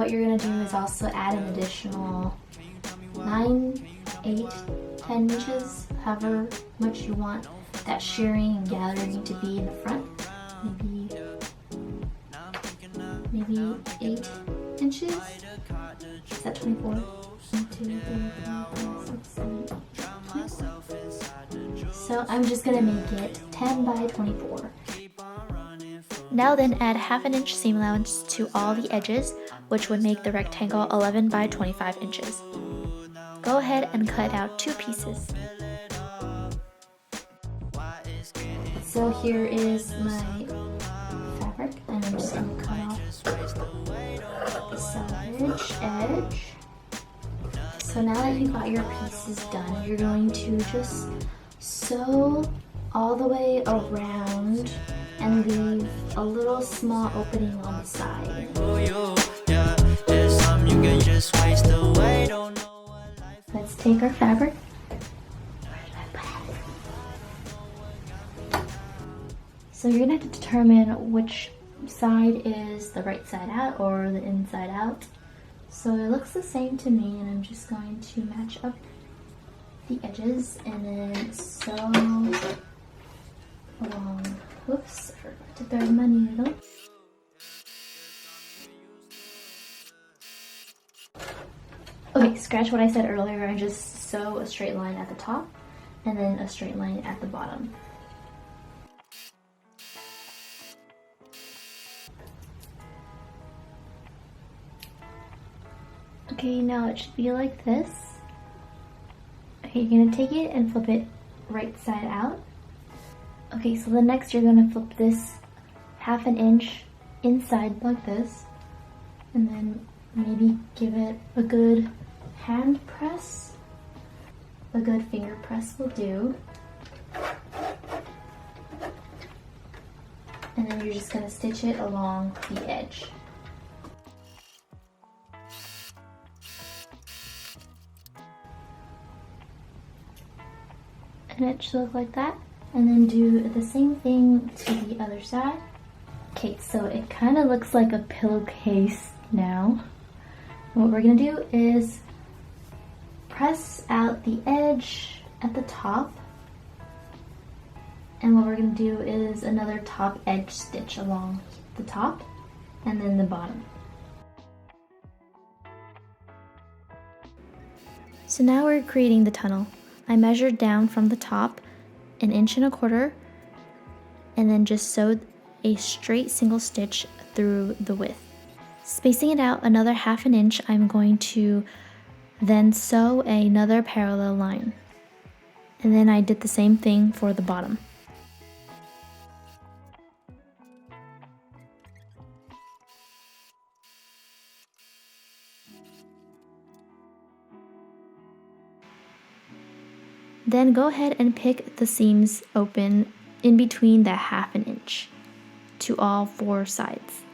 what you're gonna do is also add an additional 9, 8, 10 inches, however much you want that shearing and gathering to be in the front. Maybe 8 inches. Is that 24? 1, 2, 3, 4, 5, 6, 7, 8, 24. So I'm just gonna make it 10 by 24. Now then add half an inch seam allowance to all the edges, which would make the rectangle 11 by 25 inches. Go ahead and cut out 2 pieces. So here is my fabric, and I'm just going to cut off the selvage edge. So now that you got your pieces done, you're going to just sew all the way around and leave a little small opening on the side. Let's take our fabric. So you're going to have to determine which side is the right side out or the inside out. So it looks the same to me, and I'm just going to match up the edges and then sew along. Oops, I forgot to thread my needle. Okay, scratch what I said earlier and just sew a straight line at the top and then a straight line at the bottom. Okay, now it should be like this. Okay, you're gonna take it and flip it right side out. Okay, so then next you're gonna flip this half an inch inside like this, and then maybe give it a good hand press. A good finger press will do. And then you're just gonna stitch it along the edge. And it should look like that. And then do the same thing to the other side. Okay, so it kind of looks like a pillowcase now. What we're gonna do is press out the edge at the top. And what we're gonna do is another top edge stitch along the top and then the bottom. So now we're creating the tunnel. I measured down from the top 1.25 inches and then just sewed a straight single stitch through the width. Spacing it out another 1/2 inch, I'm going to then sew another parallel line. And then I did the same thing for the bottom. Then go ahead and pick the seams open in between that 1/2 inch to all 4 sides.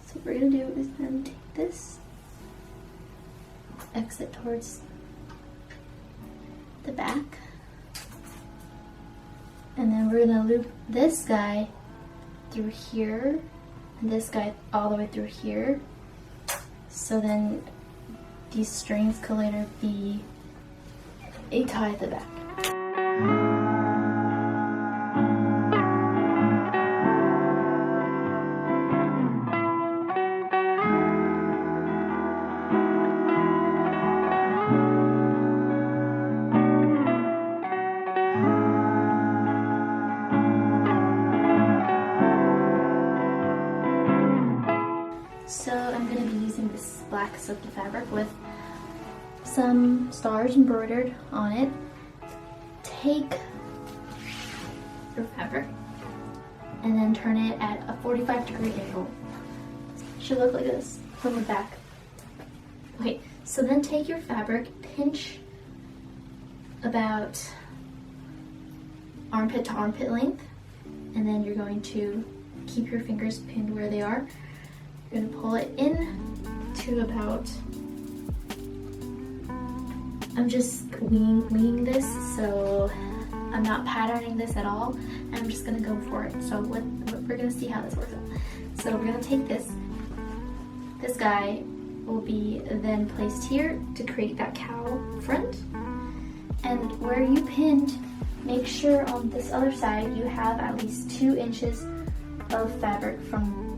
So what we're gonna do is then take this, exit towards the back, and then we're gonna loop this guy through here, and this guy all the way through here. So then these strings could later be a tie at the back. So I'm going to be using this black silky fabric with some stars embroidered on it. Take your fabric and then turn it at a 45-degree angle. It should look like this from the back. Okay, so then take your fabric, pinch about armpit to armpit length, and then you're going to keep your fingers pinned where they are. You're going to pull it in to about, I'm just winging this, so I'm not patterning this at all. I'm just going to go for it. So we're going to see how this works out. So we're gonna take this. This guy will be then placed here to create that cowl front. And where you pinned, make sure on this other side you have at least 2 inches of fabric from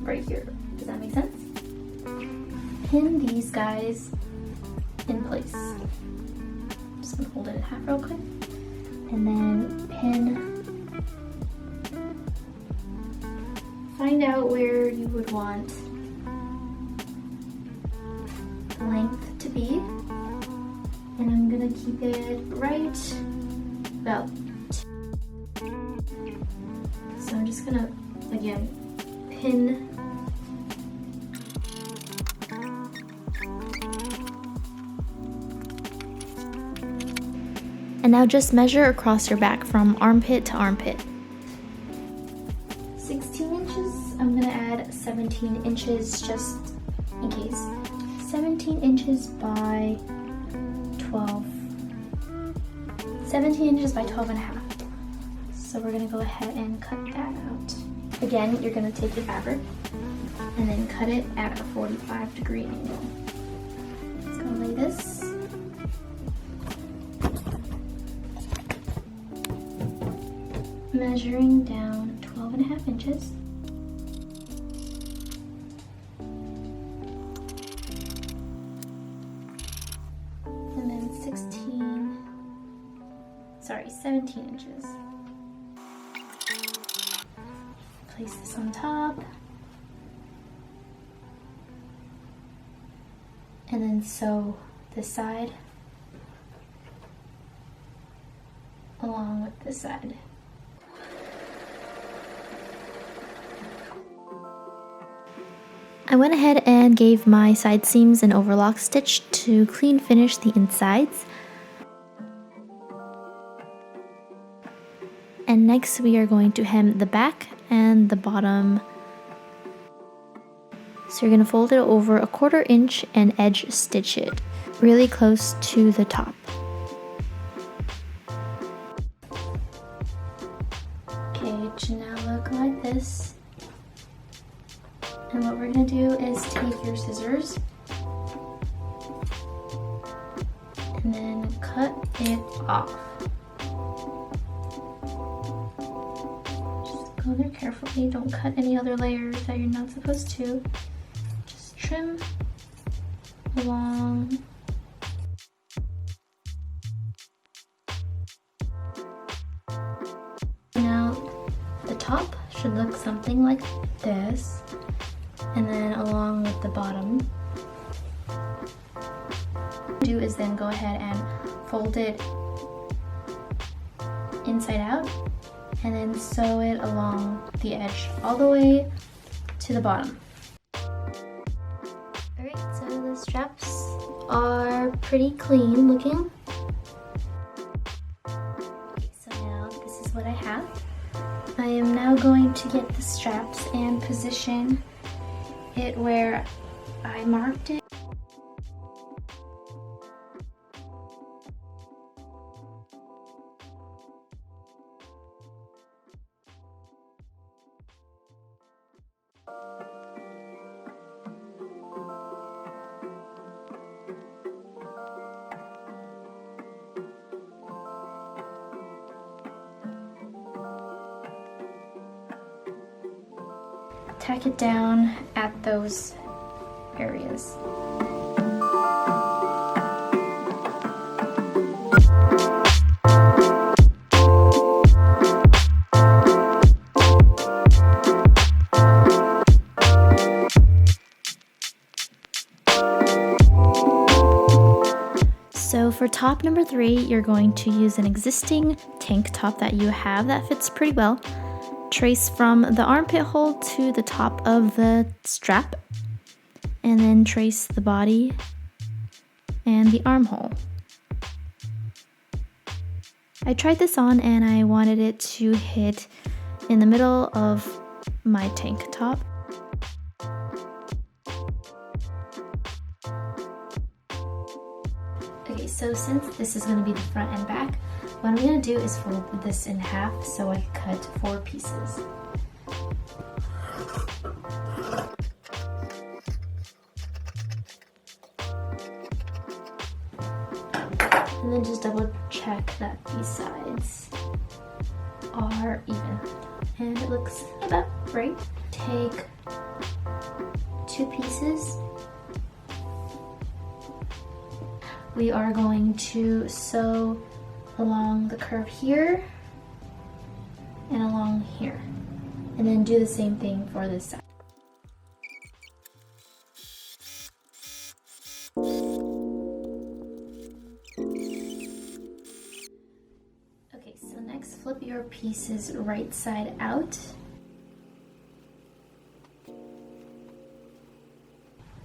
right here. Does that make sense? Pin these guys in place. Just gonna hold it in half real quick. And then pin. Find out where you would want the length to be. And I'm gonna keep it right about 2. So I'm just gonna, again, pin. And now just measure across your back from armpit to armpit. 16 inches, I'm gonna add 17 inches just in case. 17 inches by 12. 17 inches by 12 and a half. So we're gonna go ahead and cut that out. Again, you're gonna take your fabric and then cut it at a 45-degree angle. Just gonna lay this. Measuring down 12 and a half inches. And then 17 inches. Place this on top. And then sew this side along with this side. I went ahead and gave my side seams an overlock stitch to clean finish the insides. And next we are going to hem the back and the bottom. So you're going to fold it over a 1/4 inch and edge stitch it really close to the top. Okay, it should now look like this. And what we're gonna do is take your scissors and then cut it off. Just go there carefully, don't cut any other layers that you're not supposed to. Just trim along. Now, the top should look something like this. And then along with the bottom. What you do is then go ahead and fold it inside out and then sew it along the edge all the way to the bottom. Alright, so the straps are pretty clean looking. Okay, so now this is what I have. I am now going to get the straps and position it where I marked it. Tack it down at those areas. So for top number 3, you're going to use an existing tank top that you have that fits pretty well. Trace from the armpit hole to the top of the strap, and then trace the body and the armhole. I tried this on and I wanted it to hit in the middle of my tank top. Okay, so since this is going to be the front and back, what I'm going to do is fold this in half so I cut 4 pieces. And then just double check that these sides are even. And it looks about right. Take 2 pieces. We are going to sew along the curve here and along here. And then do the same thing for this side. Okay, so next flip your pieces right side out.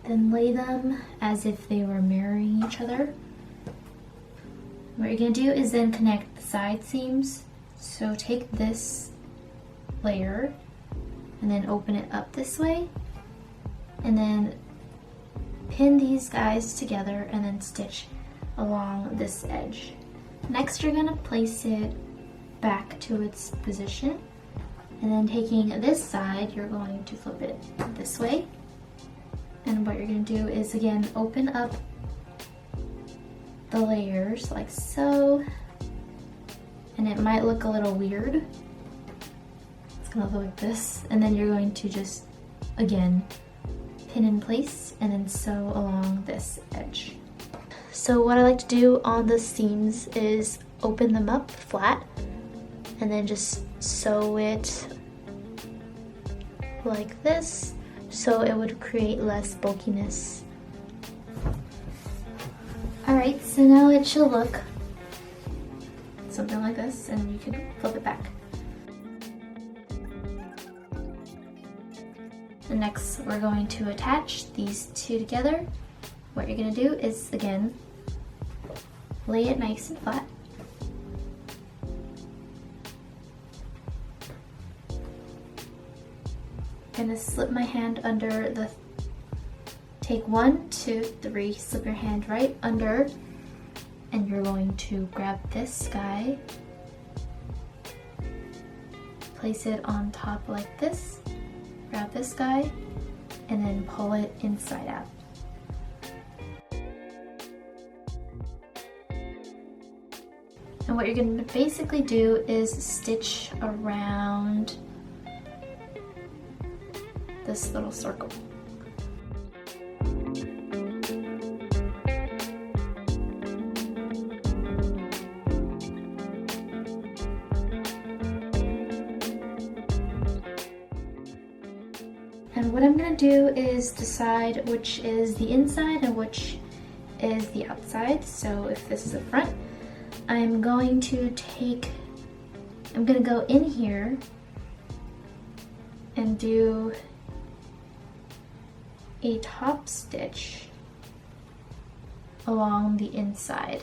Then lay them as if they were mirroring each other. What you're gonna do is then connect the side seams. So take this layer and then open it up this way, and then pin these guys together and then stitch along this edge. Next, you're gonna place it back to its position, and then taking this side, you're going to flip it this way. And what you're gonna do is again open up the layers like so, and it might look a little weird. It's gonna look like this, and then you're going to just again pin in place and then sew along this edge. So what I like to do on the seams is open them up flat and then just sew it like this, so it would create less bulkiness. Alright, so now it should look something like this, and you can flip it back. And next we're going to attach these two together. What you're going to do is again lay it nice and flat. I'm gonna slip my hand under the, take 1, 2, 3, slip your hand right under, and you're going to grab this guy, place it on top like this, grab this guy, and then pull it inside out. And what you're going to basically do is stitch around this little circle. And what I'm going to do is decide which is the inside and which is the outside. So if this is the front, I'm going to go in here and do a top stitch along the inside.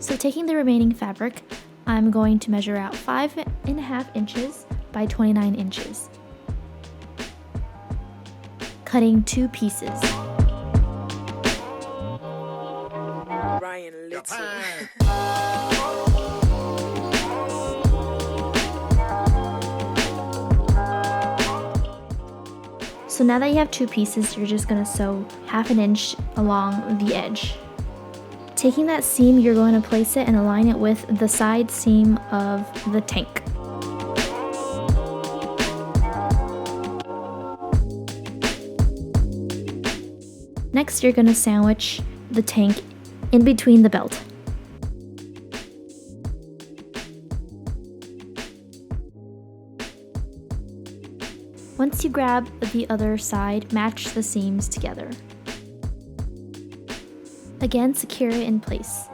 So taking the remaining fabric, I'm going to measure out 5.5 inches by 29 inches. Cutting 2 pieces. So now that you have 2 pieces, you're just going to sew 1/2 inch along the edge. Taking that seam, you're going to place it and align it with the side seam of the tank. Next, you're going to sandwich the tank in between the belt. Once you grab the other side, match the seams together. Again, secure it in place.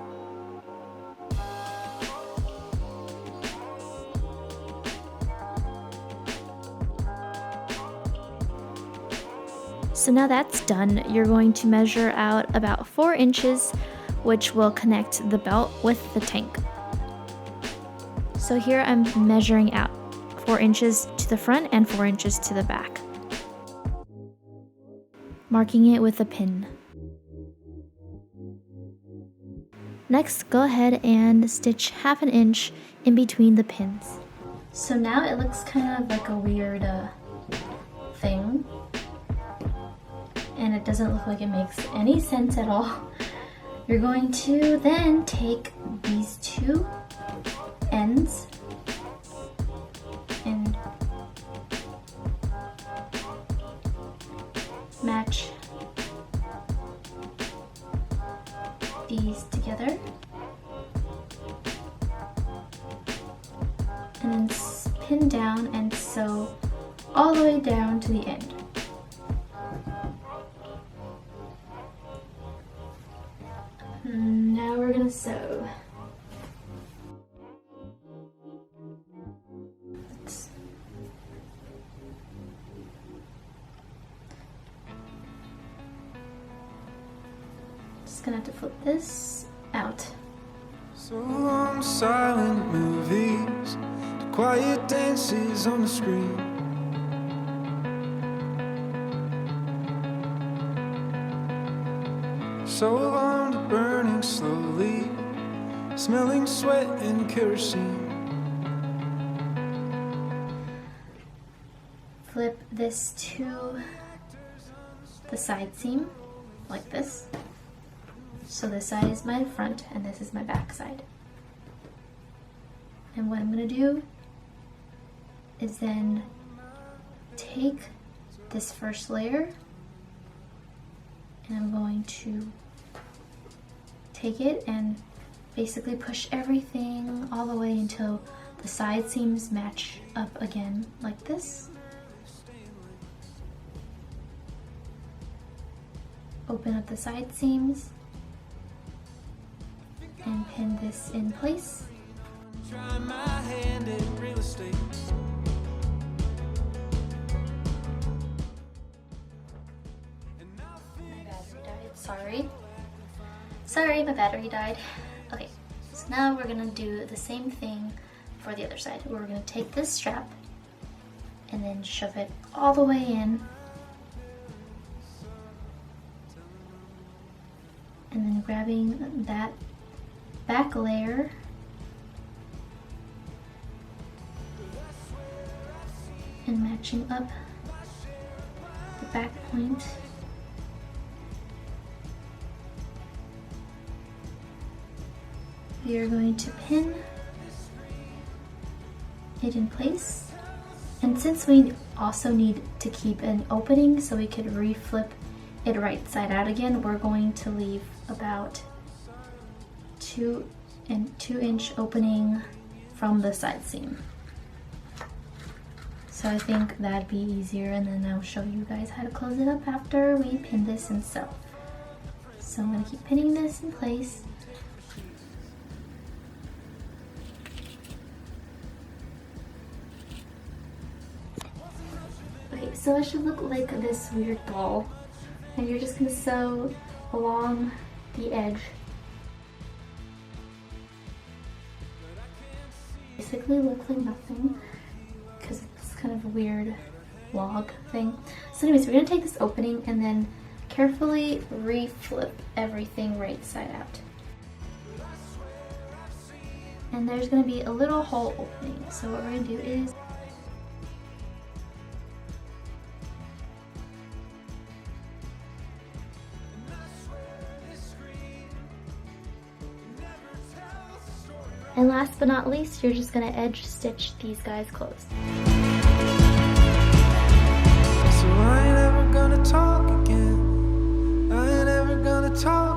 So now that's done, you're going to measure out about 4 inches, which will connect the belt with the tank. So here I'm measuring out 4 inches to the front and 4 inches to the back, marking it with a pin. Next, go ahead and stitch 1/2 inch in between the pins. So now it looks kind of like a weird thing, and it doesn't look like it makes any sense at all. You're going to then take these two ends and match these together, and then pin down and sew all the way down to the end. Now we're gonna sew. Just gonna have to flip this out. So long silent movies, to quiet dances on the screen. So long to burning slowly, smelling sweat and kerosene. Flip this to the side seam like this. So this side is my front and this is my back side. And what I'm going to do is then take this first layer and I'm going to take it and basically push everything all the way until the side seams match up again like this. Open up the side seams and pin this in place. Try my hand at real estate. My battery died, sorry, my battery died. Okay, so now we're gonna do the same thing for the other side. We're gonna take this strap and then shove it all the way in, and then grabbing that back layer and matching up the back point. We are going to pin it in place, and since we also need to keep an opening so we could re-flip it right side out again, we're going to leave about 2-inch opening from the side seam. So I think that'd be easier, and then I'll show you guys how to close it up after we pin this and sew. So I'm going to keep pinning this in place. Okay, so it should look like this weird ball, and you're just going to sew along the edge. Basically looks like nothing because it's kind of a weird log thing. So anyways, we're going to take this opening and then carefully re-flip everything right side out. And there's going to be a little hole opening. So what we're going to do is and last but not least, you're just going to edge stitch these guys closed. So I ain't ever gonna talk again. I ain't ever gonna talk